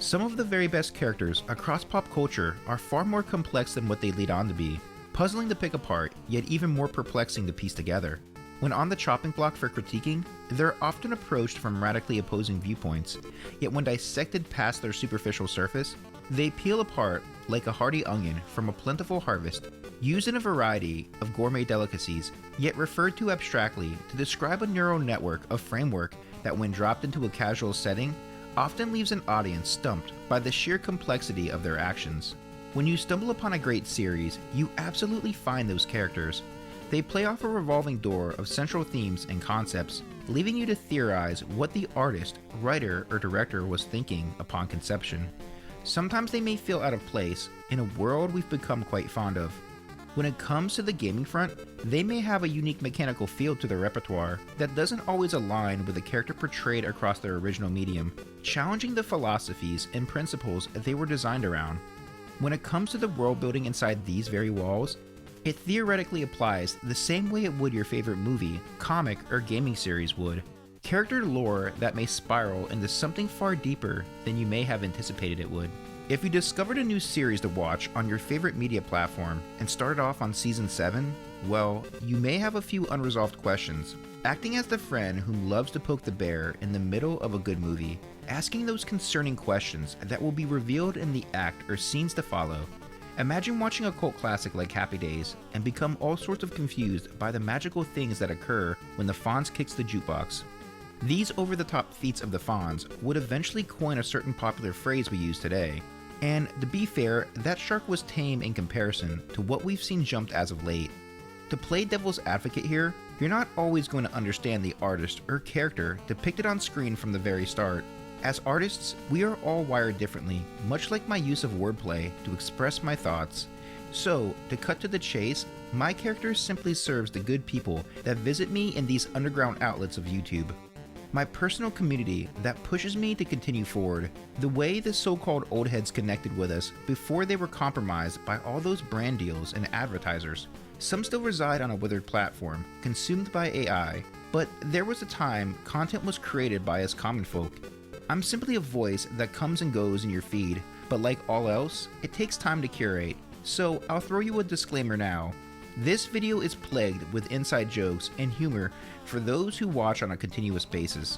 Some of the very best characters across pop culture are far more complex than what they lead on to be, puzzling to pick apart, yet even more perplexing to piece together. When on the chopping block for critiquing, they're often approached from radically opposing viewpoints, yet when dissected past their superficial surface, they peel apart like a hearty onion from a plentiful harvest, used in a variety of gourmet delicacies, yet referred to abstractly to describe a neural network of framework that when dropped into a casual setting, often leaves an audience stumped by the sheer complexity of their actions. When you stumble upon a great series, you absolutely find those characters. They play off a revolving door of central themes and concepts, leaving you to theorize what the artist, writer, or director was thinking upon conception. Sometimes they may feel out of place in a world we've become quite fond of. When it comes to the gaming front, they may have a unique mechanical feel to their repertoire that doesn't always align with the character portrayed across their original medium, challenging the philosophies and principles they were designed around. When it comes to the world building inside these very walls, it theoretically applies the same way it would your favorite movie, comic, or gaming series would. Character lore that may spiral into something far deeper than you may have anticipated it would. If you discovered a new series to watch on your favorite media platform and started off on Season 7, well, you may have a few unresolved questions. Acting as the friend whom loves to poke the bear in the middle of a good movie, asking those concerning questions that will be revealed in the act or scenes to follow. Imagine watching a cult classic like Happy Days and become all sorts of confused by the magical things that occur when the Fonz kicks the jukebox. These over-the-top feats of the Fonz would eventually coin a certain popular phrase we use today. And to be fair, that shark was tame in comparison to what we've seen jumped as of late. To play devil's advocate here, you're not always going to understand the artist or character depicted on screen from the very start. As artists, we are all wired differently, much like my use of wordplay to express my thoughts. So, to cut to the chase, my character simply serves the good people that visit me in these underground outlets of YouTube. My personal community that pushes me to continue forward, the way the so-called old heads connected with us before they were compromised by all those brand deals and advertisers. Some still reside on a withered platform, consumed by AI, but there was a time content was created by us common folk. I'm simply a voice that comes and goes in your feed, but like all else, it takes time to curate, so I'll throw you a disclaimer now. This video is plagued with inside jokes and humor for those who watch on a continuous basis.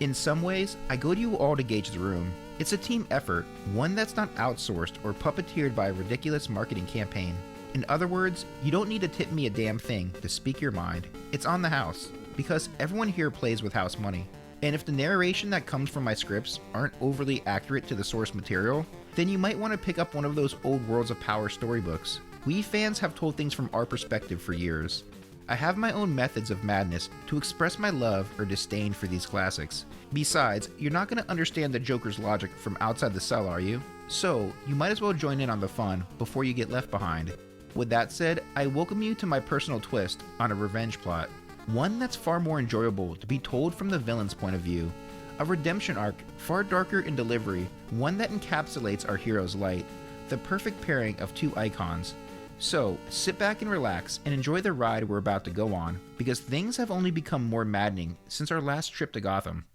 In some ways, I go to you all to gauge the room. It's a team effort, one that's not outsourced or puppeteered by a ridiculous marketing campaign. In other words, you don't need to tip me a damn thing to speak your mind. It's on the house, because everyone here plays with house money. And if the narration that comes from my scripts aren't overly accurate to the source material, then you might want to pick up one of those old Worlds of Power storybooks. We fans have told things from our perspective for years. I have my own methods of madness to express my love or disdain for these classics. Besides, you're not going to understand the Joker's logic from outside the cell, are you? So, you might as well join in on the fun before you get left behind. With that said, I welcome you to my personal twist on a revenge plot. One that's far more enjoyable to be told from the villain's point of view. A redemption arc far darker in delivery, one that encapsulates our hero's light. The perfect pairing of two icons. So, sit back and relax and enjoy the ride we're about to go on, because things have only become more maddening since our last trip to Gotham.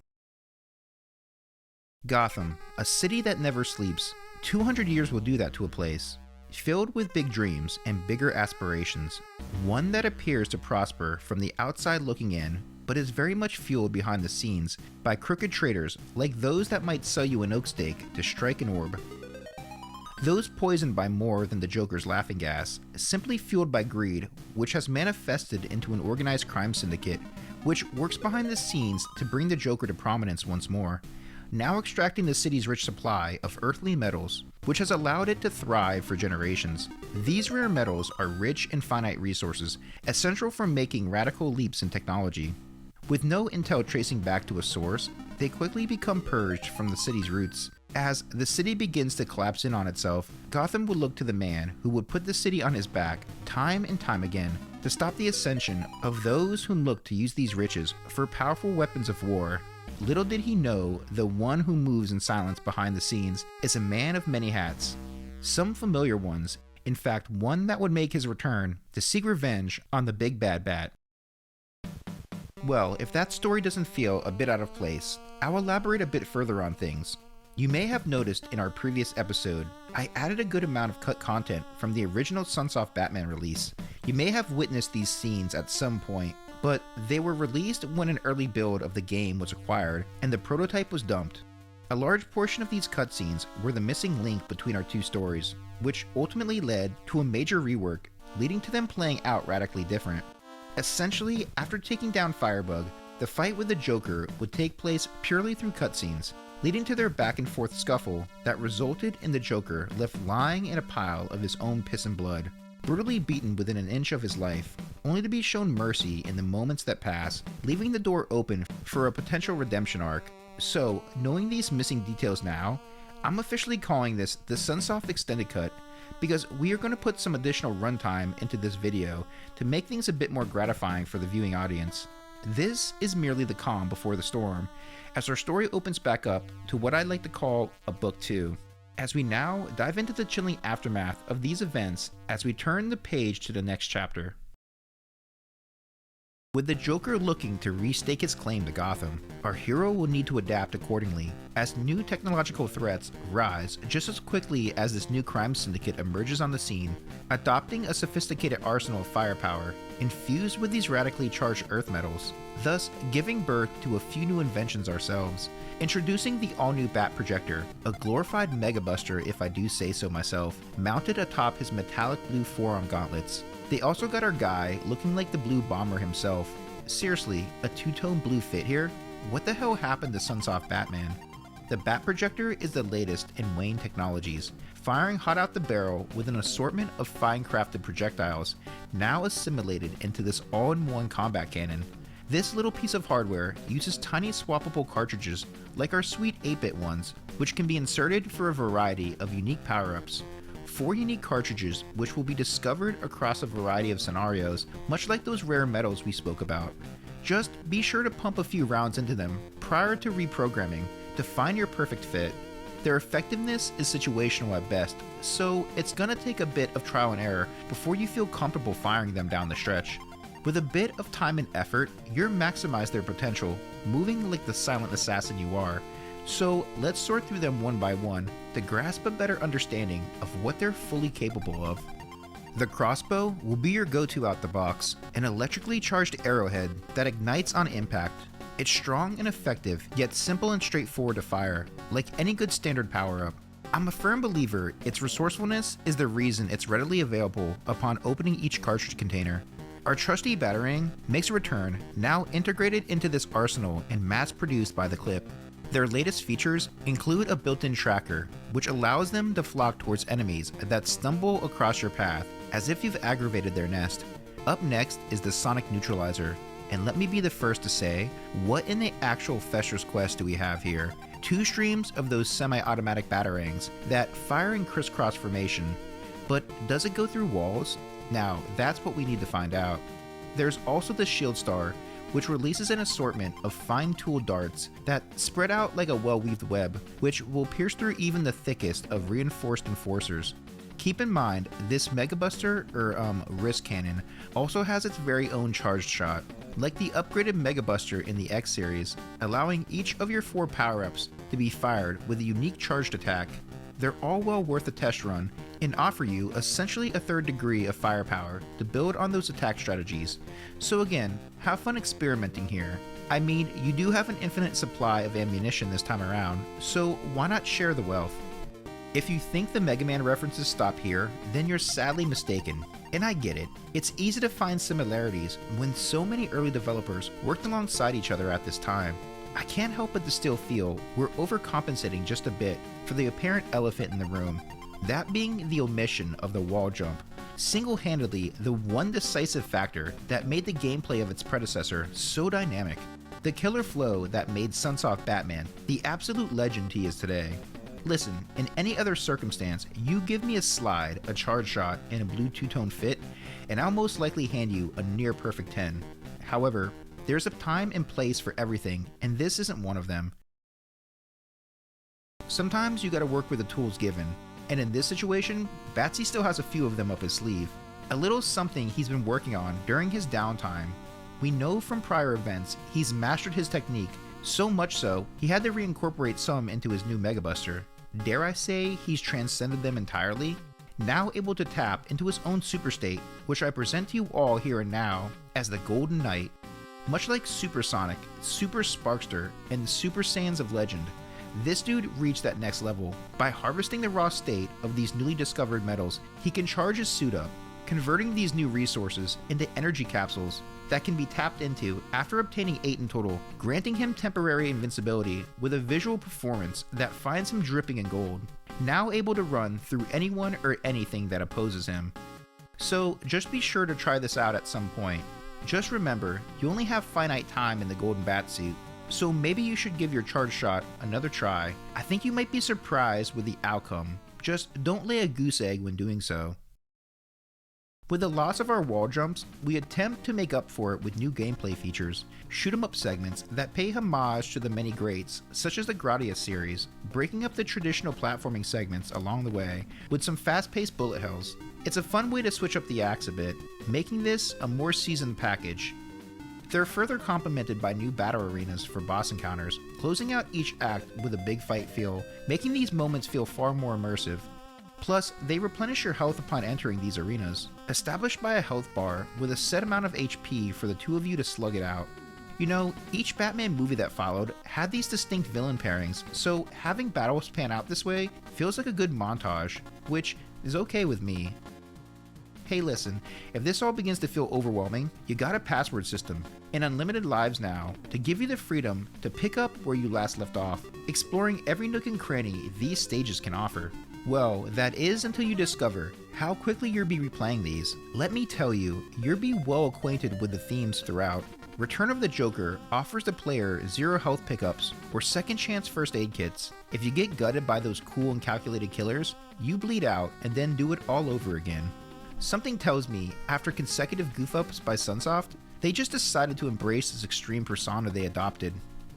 Gotham, a city that never sleeps. 200 years will do that to a place. Filled with big dreams and bigger aspirations. One that appears to prosper from the outside looking in, but is very much fueled behind the scenes by crooked traders like those that might sell you an oak stake to strike an orb. Those poisoned by more than the Joker's laughing gas, simply fueled by greed, which has manifested into an organized crime syndicate, which works behind the scenes to bring the Joker to prominence once more, now extracting the city's rich supply of earthly metals, which has allowed it to thrive for generations. These rare metals are rich and finite resources, essential for making radical leaps in technology. With no intel tracing back to a source, they quickly become purged from the city's roots. As the city begins to collapse in on itself, Gotham would look to the man who would put the city on his back time and time again to stop the ascension of those who look to use these riches for powerful weapons of war. Little did he know the one who moves in silence behind the scenes is a man of many hats. Some familiar ones, in fact one that would make his return to seek revenge on the big bad bat. Well, if that story doesn't feel a bit out of place, I'll elaborate a bit further on things. You may have noticed in our previous episode, I added a good amount of cut content from the original Sunsoft Batman release. You may have witnessed these scenes at some point, but they were released when an early build of the game was acquired and the prototype was dumped. A large portion of these cutscenes were the missing link between our two stories, which ultimately led to a major rework, leading to them playing out radically different. Essentially, after taking down Firebug, the fight with the Joker would take place purely through cutscenes, leading to their back and forth scuffle that resulted in the Joker left lying in a pile of his own piss and blood, brutally beaten within an inch of his life, only to be shown mercy in the moments that pass, leaving the door open for a potential redemption arc. So, knowing these missing details now, I'm officially calling this the Sunsoft Extended Cut, because we are going to put some additional runtime into this video to make things a bit more gratifying for the viewing audience. This is merely the calm before the storm, as our story opens back up to what I like to call a Book 2, as we now dive into the chilling aftermath of these events as we turn the page to the next chapter. With the Joker looking to restake his claim to Gotham, our hero will need to adapt accordingly, as new technological threats rise just as quickly as this new crime syndicate emerges on the scene, adopting a sophisticated arsenal of firepower infused with these radically charged earth metals, thus giving birth to a few new inventions ourselves. Introducing the all-new Bat Projector, a glorified Mega Buster if I do say so myself, mounted atop his metallic blue forearm gauntlets. They also got our guy looking like the Blue Bomber himself. Seriously, a two-tone blue fit here? What the hell happened to Sunsoft Batman? The Bat Projector is the latest in Wayne technologies, firing hot out the barrel with an assortment of fine-crafted projectiles, now assimilated into this all-in-one combat cannon. This little piece of hardware uses tiny swappable cartridges like our sweet 8-bit ones, which can be inserted for a variety of unique power-ups. 4 unique cartridges which will be discovered across a variety of scenarios, much like those rare metals we spoke about. Just be sure to pump a few rounds into them prior to reprogramming to find your perfect fit. Their effectiveness is situational at best, so it's gonna take a bit of trial and error before you feel comfortable firing them down the stretch. With a bit of time and effort, you'll maximize their potential, moving like the silent assassin you are. So let's sort through them one by one to grasp a better understanding of what they're fully capable of. The crossbow will be your go-to out the box, an electrically charged arrowhead that ignites on impact. It's strong and effective, yet simple and straightforward to fire, like any good standard power-up. I'm a firm believer its resourcefulness is the reason it's readily available upon opening each cartridge container. Our trusty batarang makes a return, now integrated into this arsenal and mass-produced by the clip. Their latest features include a built-in tracker, which allows them to flock towards enemies that stumble across your path, as if you've aggravated their nest. Up next is the Sonic Neutralizer, and let me be the first to say, what in the actual Fester's Quest do we have here? 2 streams of those semi-automatic batarangs that fire in crisscross formation. But does it go through walls? Now, that's what we need to find out. There's also the Shield Star, which releases an assortment of fine-tooled darts that spread out like a well-weaved web, which will pierce through even the thickest of reinforced enforcers. Keep in mind, this Mega Buster, or Wrist Cannon, also has its very own charged shot, like the upgraded Mega Buster in the X series, allowing each of your 4 power-ups to be fired with a unique charged attack. They're all well worth a test run, and offer you essentially a 3rd degree of firepower to build on those attack strategies. So again, have fun experimenting here. I mean, you do have an infinite supply of ammunition this time around, so why not share the wealth? If you think the Mega Man references stop here, then you're sadly mistaken. And I get it, it's easy to find similarities when so many early developers worked alongside each other at this time. I can't help but to still feel we're overcompensating just a bit for the apparent elephant in the room, that being the omission of the wall jump, single-handedly the one decisive factor that made the gameplay of its predecessor so dynamic. The killer flow that made Sunsoft Batman the absolute legend he is today. Listen, in any other circumstance, you give me a slide, a charge shot, and a blue 2-tone fit, and I'll most likely hand you a near perfect 10. However, there's a time and place for everything, and this isn't one of them. Sometimes you gotta work with the tools given, and in this situation, Batsy still has a few of them up his sleeve. A little something he's been working on during his downtime. We know from prior events he's mastered his technique So much so, he had to reincorporate some into his new Mega Buster. Dare I say he's transcended them entirely? Now able to tap into his own super state, which I present to you all here and now as the Golden Knight. Much like Super Sonic, Super Sparkster, and the Super Saiyans of legend, this dude reached that next level. By harvesting the raw state of these newly discovered metals, he can charge his suit up, converting these new resources into energy capsules that can be tapped into after obtaining 8 in total, granting him temporary invincibility with a visual performance that finds him dripping in gold, now able to run through anyone or anything that opposes him. So just be sure to try this out at some point. Just remember, you only have finite time in the golden bat suit, so maybe you should give your charge shot another try. I think you might be surprised with the outcome. Just don't lay a goose egg when doing so. With the loss of our wall jumps, we attempt to make up for it with new gameplay features, shoot 'em up segments that pay homage to the many greats, such as the Gradius series, breaking up the traditional platforming segments along the way with some fast-paced bullet hells. It's a fun way to switch up the acts a bit, making this a more seasoned package. They're further complemented by new battle arenas for boss encounters, closing out each act with a big fight feel, making these moments feel far more immersive. Plus, they replenish your health upon entering these arenas, established by a health bar with a set amount of HP for the two of you to slug it out. You know, each Batman movie that followed had these distinct villain pairings, so having battles pan out this way feels like a good montage, which is okay with me. Hey listen, if this all begins to feel overwhelming, you got a password system and unlimited lives now to give you the freedom to pick up where you last left off, exploring every nook and cranny these stages can offer. Well, that is until you discover how quickly you'll be replaying these. Let me tell you, you'll be well acquainted with the themes throughout. Return of the Joker offers the player 0 health pickups or second chance first aid kits. If you get gutted by those cool and calculated killers, you bleed out and then do it all over again. Something tells me, after consecutive goof-ups by Sunsoft, they just decided to embrace this extreme persona they adopted,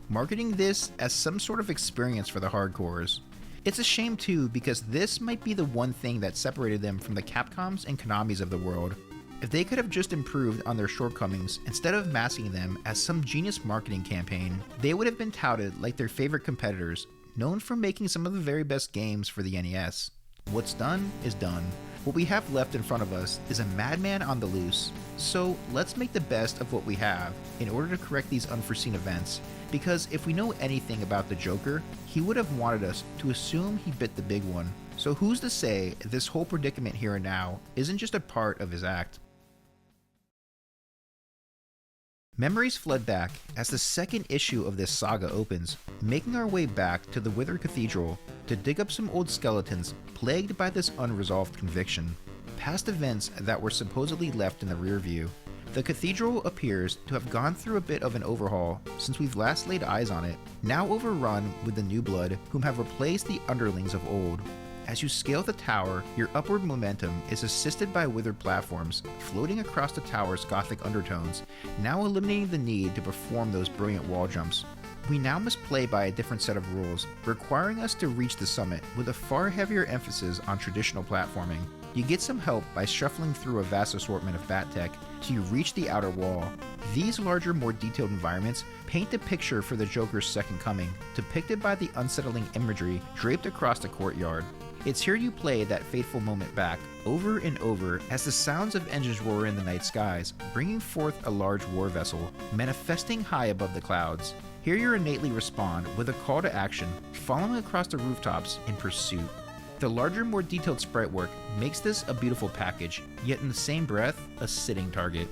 marketing this as some sort of experience for the hardcores. It's a shame too, because this might be the one thing that separated them from the Capcoms and Konamis of the world. If they could have just improved on their shortcomings instead of masking them as some genius marketing campaign, they would have been touted like their favorite competitors, known for making some of the very best games for the NES. What's done is done. What we have left in front of us is a madman on the loose, so let's make the best of what we have in order to correct these unforeseen events, because if we know anything about the Joker, he would have wanted us to assume he bit the big one. So who's to say this whole predicament here and now isn't just a part of his act? Memories flood back as the second issue of this saga opens, making our way back to the Withered Cathedral to dig up some old skeletons plagued by this unresolved conviction. Past events that were supposedly left in the rear view. The cathedral appears to have gone through a bit of an overhaul since we've last laid eyes on it, now overrun with the new blood whom have replaced the underlings of old. As you scale the tower, your upward momentum is assisted by withered platforms floating across the tower's gothic undertones, now eliminating the need to perform those brilliant wall jumps. We now must play by a different set of rules, requiring us to reach the summit with a far heavier emphasis on traditional platforming. You get some help by shuffling through a vast assortment of bat tech till you reach the outer wall. These larger, more detailed environments paint the picture for the Joker's second coming, depicted by the unsettling imagery draped across the courtyard. It's here you play that fateful moment back, over and over, as the sounds of engines roar in the night skies, bringing forth a large war vessel, manifesting high above the clouds. Here you innately respond with a call to action, following across the rooftops in pursuit. The larger, more detailed sprite work makes this a beautiful package, yet in the same breath, a sitting target.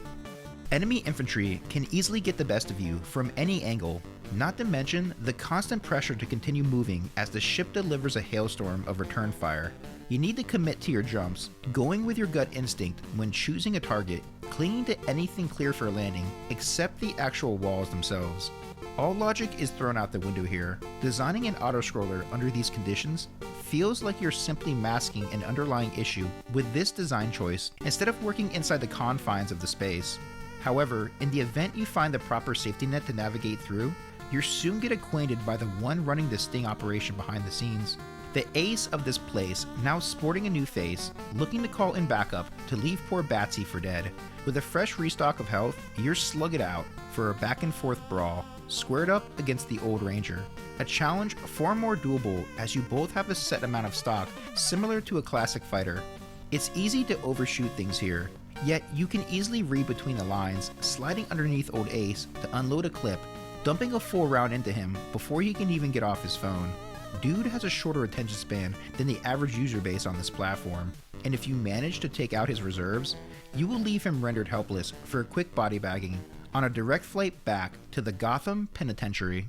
Enemy infantry can easily get the best of you from any angle, not to mention the constant pressure to continue moving as the ship delivers a hailstorm of return fire. You need to commit to your jumps, going with your gut instinct when choosing a target, clinging to anything clear for landing except the actual walls themselves. All logic is thrown out the window here. Designing an autoscroller under these conditions feels like you're simply masking an underlying issue with this design choice instead of working inside the confines of the space. However, in the event you find the proper safety net to navigate through, you'll soon get acquainted by the one running the sting operation behind the scenes. The ace of this place, now sporting a new face, looking to call in backup to leave poor Batsy for dead. With a fresh restock of health, you're slug it out for a back and forth brawl, squared up against the old ranger. A challenge far more doable as you both have a set amount of stock similar to a classic fighter. It's easy to overshoot things here, yet you can easily read between the lines, sliding underneath old Ace to unload a clip, dumping a full round into him before he can even get off his phone. Dude has a shorter attention span than the average user base on this platform, and if you manage to take out his reserves, you will leave him rendered helpless for a quick body bagging on a direct flight back to the Gotham Penitentiary.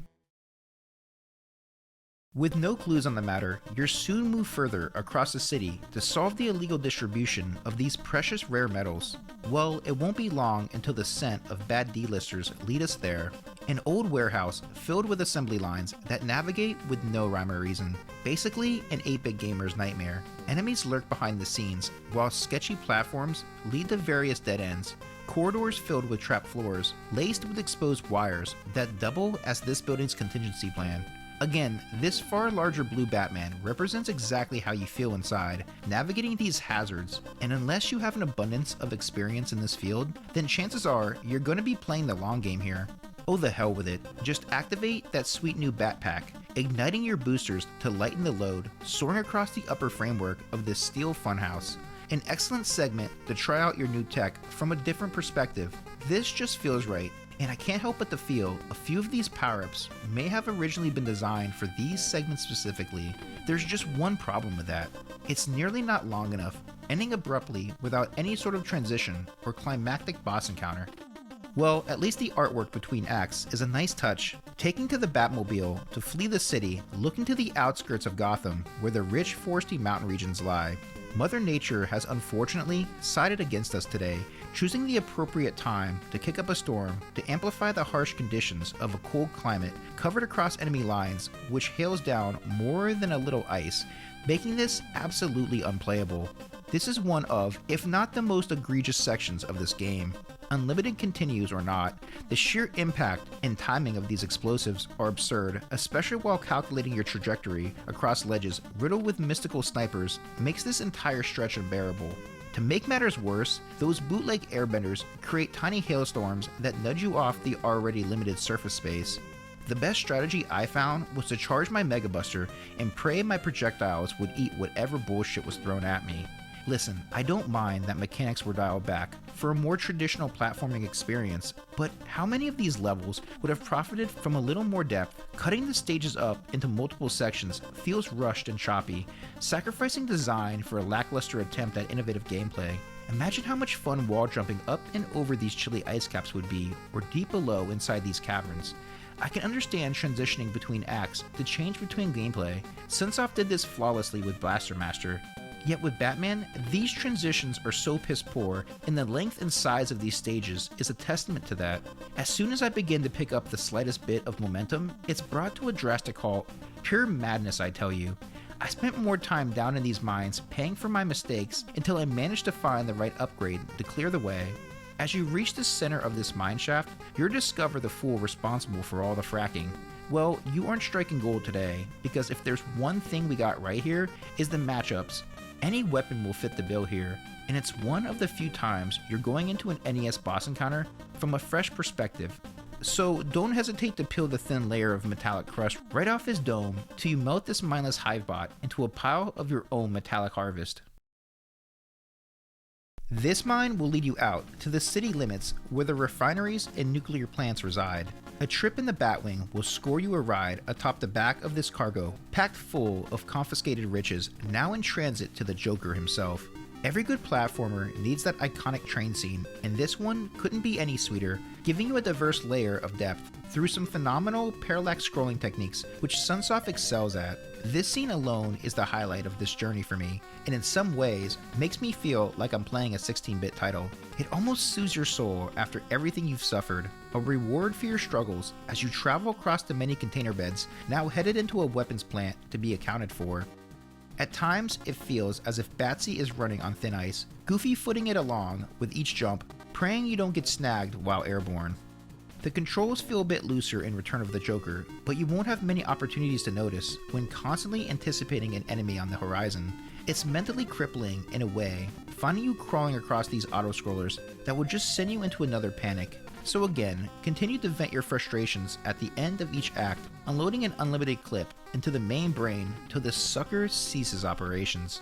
With no clues on the matter, you'll soon move further across the city to solve the illegal distribution of these precious rare metals. Well, it won't be long until the scent of bad D-listers lead us there. An old warehouse filled with assembly lines that navigate with no rhyme or reason. Basically, an 8-bit gamer's nightmare. Enemies lurk behind the scenes, while sketchy platforms lead to various dead ends. Corridors filled with trapped floors, laced with exposed wires that double as this building's contingency plan. Again, this far larger blue Batman represents exactly how you feel inside, navigating these hazards, and unless you have an abundance of experience in this field, then chances are you're going to be playing the long game here. Oh, the hell with it, just activate that sweet new Bat Pack, igniting your boosters to lighten the load, soaring across the upper framework of this steel funhouse. An excellent segment to try out your new tech from a different perspective. This just feels right. And I can't help but to feel a few of these power-ups may have originally been designed for these segments specifically. There's just one problem with that. It's nearly not long enough, ending abruptly without any sort of transition or climactic boss encounter. Well, at least the artwork between acts is a nice touch, taking to the Batmobile to flee the city, looking to the outskirts of Gotham where the rich foresty mountain regions lie. Mother Nature has unfortunately sided against us today, choosing the appropriate time to kick up a storm to amplify the harsh conditions of a cold climate covered across enemy lines, which hails down more than a little ice, making this absolutely unplayable. This is one of, if not the most egregious sections of this game. Unlimited continues or not, the sheer impact and timing of these explosives are absurd, especially while calculating your trajectory across ledges riddled with mystical snipers makes this entire stretch unbearable. To make matters worse, those bootleg airbenders create tiny hailstorms that nudge you off the already limited surface space. The best strategy I found was to charge my Mega Buster and pray my projectiles would eat whatever bullshit was thrown at me. Listen, I don't mind that mechanics were dialed back for a more traditional platforming experience, but how many of these levels would have profited from a little more depth? Cutting the stages up into multiple sections feels rushed and choppy, sacrificing design for a lackluster attempt at innovative gameplay. Imagine how much fun wall jumping up and over these chilly ice caps would be, or deep below inside these caverns. I can understand transitioning between acts to change between gameplay. Sunsoft did this flawlessly with Blaster Master. Yet with Batman, these transitions are so piss poor, and the length and size of these stages is a testament to that. As soon as I begin to pick up the slightest bit of momentum, it's brought to a drastic halt. Pure madness, I tell you. I spent more time down in these mines paying for my mistakes until I managed to find the right upgrade to clear the way. As you reach the center of this mineshaft, you'll discover the fool responsible for all the fracking. Well, you aren't striking gold today, because if there's one thing we got right here, is the matchups. Any weapon will fit the bill here, and it's one of the few times you're going into an NES boss encounter from a fresh perspective. So don't hesitate to peel the thin layer of metallic crust right off his dome till you melt this mindless hivebot into a pile of your own metallic harvest. This mine will lead you out to the city limits where the refineries and nuclear plants reside. A trip in the Batwing will score you a ride atop the back of this cargo, packed full of confiscated riches, now in transit to the Joker himself. Every good platformer needs that iconic train scene, and this one couldn't be any sweeter, giving you a diverse layer of depth through some phenomenal parallax scrolling techniques which Sunsoft excels at. This scene alone is the highlight of this journey for me, and in some ways makes me feel like I'm playing a 16-bit title. It almost soothes your soul after everything you've suffered, a reward for your struggles as you travel across the many container beds now headed into a weapons plant to be accounted for. At times, it feels as if Batsy is running on thin ice, Goofy footing it along with each jump, praying you don't get snagged while airborne. The controls feel a bit looser in Return of the Joker, but you won't have many opportunities to notice when constantly anticipating an enemy on the horizon. It's mentally crippling in a way, finding you crawling across these auto-scrollers that will just send you into another panic. So again, continue to vent your frustrations at the end of each act, unloading an unlimited clip into the main brain till this sucker ceases operations.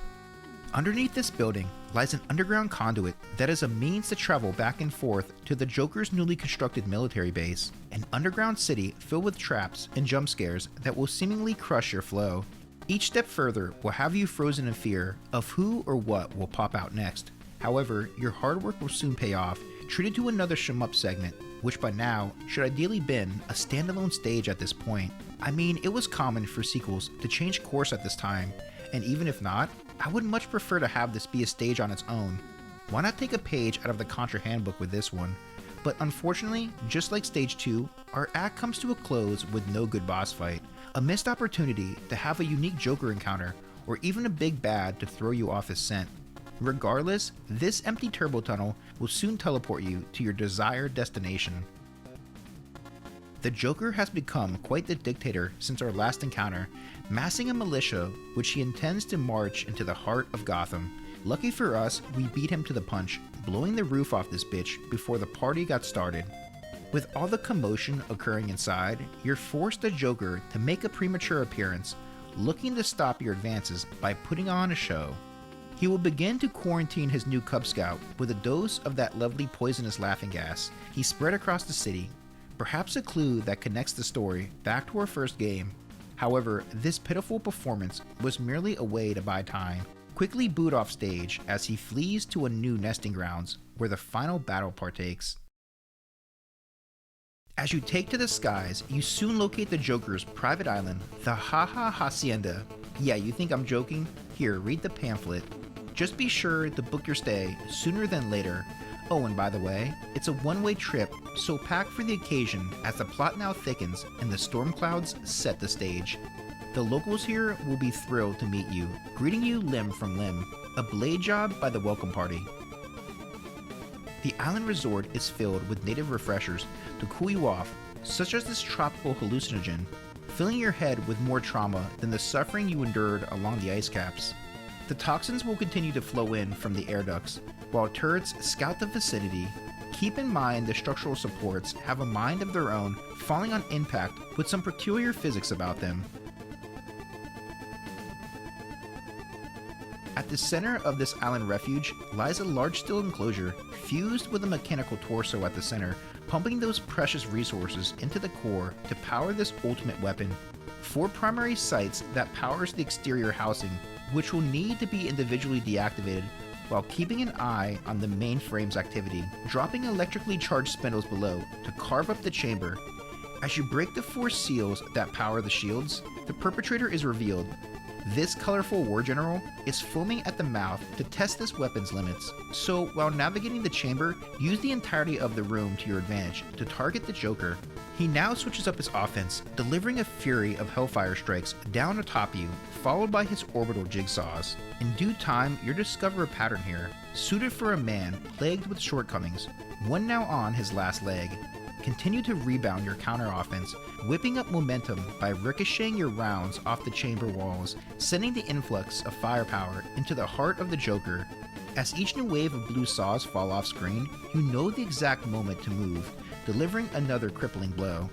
Underneath this building lies an underground conduit that is a means to travel back and forth to the Joker's newly constructed military base, an underground city filled with traps and jump scares that will seemingly crush your flow. Each step further will have you frozen in fear of who or what will pop out next. However, your hard work will soon pay off, treated to another shmup segment, which by now should ideally been a standalone stage at this point. I mean, it was common for sequels to change course at this time, and even if not, I would much prefer to have this be a stage on its own. Why not take a page out of the Contra handbook with this one? But unfortunately, just like stage 2, our act comes to a close with no good boss fight, a missed opportunity to have a unique Joker encounter, or even a big bad to throw you off his scent. Regardless, this empty turbo tunnel will soon teleport you to your desired destination. The Joker has become quite the dictator since our last encounter, massing a militia which he intends to march into the heart of Gotham. Lucky for us, we beat him to the punch, blowing the roof off this bitch before the party got started. With all the commotion occurring inside, you're forced the Joker to make a premature appearance, looking to stop your advances by putting on a show. He will begin to quarantine his new Cub Scout with a dose of that lovely poisonous laughing gas he spread across the city, perhaps a clue that connects the story back to our first game. However, this pitiful performance was merely a way to buy time. Quickly boot off stage as he flees to a new nesting grounds where the final battle partakes. As you take to the skies, you soon locate the Joker's private island, the Hacienda. Yeah, you think I'm joking? Here, read the pamphlet. Just be sure to book your stay sooner than later. Oh, and by the way, it's a one-way trip, so pack for the occasion as the plot now thickens and the storm clouds set the stage. The locals here will be thrilled to meet you, greeting you limb from limb, a blade job by the welcome party. The island resort is filled with native refreshers to cool you off, such as this tropical hallucinogen, filling your head with more trauma than the suffering you endured along the ice caps. The toxins will continue to flow in from the air ducts, while turrets scout the vicinity. Keep in mind the structural supports have a mind of their own, falling on impact with some peculiar physics about them. At the center of this island refuge lies a large steel enclosure fused with a mechanical torso at the center, pumping those precious resources into the core to power this ultimate weapon. 4 primary sites that powers the exterior housing, which will need to be individually deactivated while keeping an eye on the mainframe's activity, dropping electrically charged spindles below to carve up the chamber. As you break the 4 seals that power the shields, the perpetrator is revealed. This colorful war general is foaming at the mouth to test this weapon's limits, so while navigating the chamber, use the entirety of the room to your advantage to target the Joker. He now switches up his offense, delivering a fury of hellfire strikes down atop you, followed by his orbital jigsaws. In due time, you'll discover a pattern here, suited for a man plagued with shortcomings, one now on his last leg. Continue to rebound your counter-offense, whipping up momentum by ricocheting your rounds off the chamber walls, sending the influx of firepower into the heart of the Joker. As each new wave of blue saws fall off screen, you know the exact moment to move, delivering another crippling blow.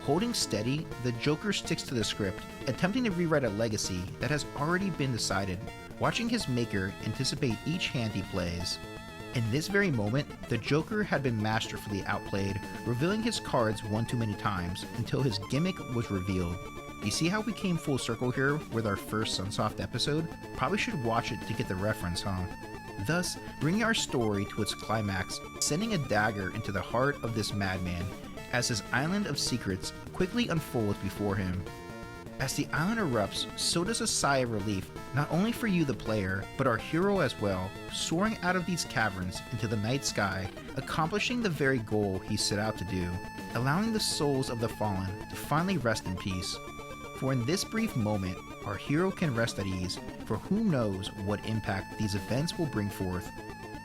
Holding steady, the Joker sticks to the script, attempting to rewrite a legacy that has already been decided, watching his maker anticipate each hand he plays. In this very moment, the Joker had been masterfully outplayed, revealing his cards one too many times until his gimmick was revealed. You see how we came full circle here with our first Sunsoft episode? Probably should watch it to get the reference, huh? Thus, bringing our story to its climax, sending a dagger into the heart of this madman, as his island of secrets quickly unfolds before him. As the island erupts, so does a sigh of relief, not only for you the player, but our hero as well, soaring out of these caverns into the night sky, accomplishing the very goal he set out to do, allowing the souls of the fallen to finally rest in peace. For in this brief moment, our hero can rest at ease, for who knows what impact these events will bring forth.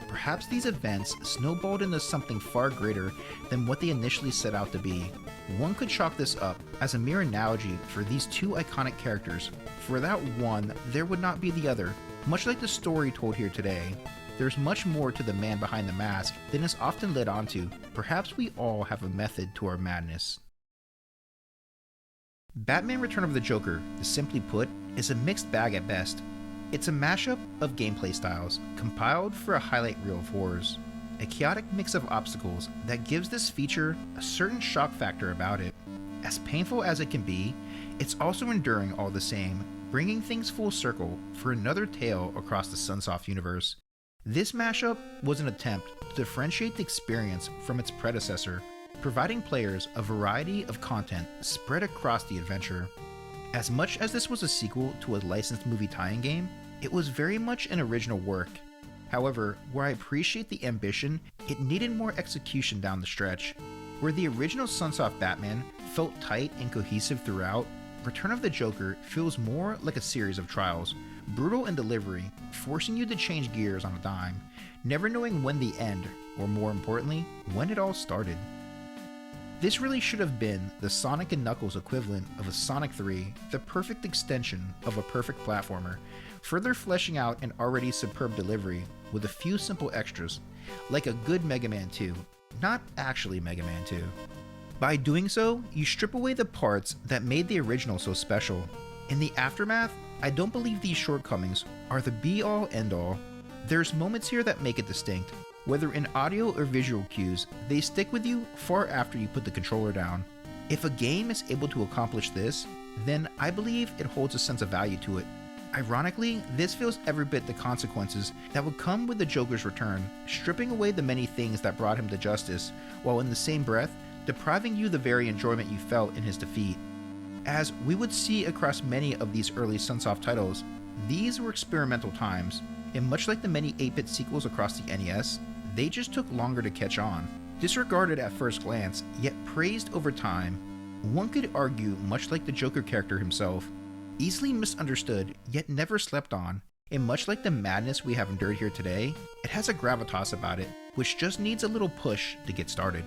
perhaps these events snowballed into something far greater than what they initially set out to be. One could chalk this up as a mere analogy for these two iconic characters, for without one, there would not be the other. Much like the story told here today, there's much more to the man behind the mask than is often led onto. Perhaps we all have a method to our madness. Batman Return of the Joker, simply put, is a mixed bag at best. It's a mashup of gameplay styles, compiled for a highlight reel of horrors. A chaotic mix of obstacles that gives this feature a certain shock factor about it. As painful as it can be, it's also enduring all the same, bringing things full circle for another tale across the Sunsoft universe. This mashup was an attempt to differentiate the experience from its predecessor, providing players a variety of content spread across the adventure. As much as this was a sequel to a licensed movie tie-in game, it was very much an original work. However, where I appreciate the ambition, it needed more execution down the stretch. Where the original Sunsoft Batman felt tight and cohesive throughout, Return of the Joker feels more like a series of trials, brutal in delivery, forcing you to change gears on a dime, never knowing when the end, or more importantly, when it all started. This really should have been the Sonic & Knuckles equivalent of a Sonic 3, the perfect extension of a perfect platformer, further fleshing out an already superb delivery with a few simple extras, like a good Mega Man 2, not actually Mega Man 2. By doing so, you strip away the parts that made the original so special. In the aftermath, I don't believe these shortcomings are the be-all end-all. There's moments here that make it distinct. Whether in audio or visual cues, they stick with you far after you put the controller down. If a game is able to accomplish this, then I believe it holds a sense of value to it. Ironically, this feels every bit the consequences that would come with the Joker's return, stripping away the many things that brought him to justice, while in the same breath, depriving you the very enjoyment you felt in his defeat. As we would see across many of these early Sunsoft titles, these were experimental times, and much like the many 8-bit sequels across the NES, they just took longer to catch on. Disregarded at first glance, yet praised over time, one could argue much like the Joker character himself, easily misunderstood yet never slept on, and much like the madness we have endured here today, it has a gravitas about it, which just needs a little push to get started.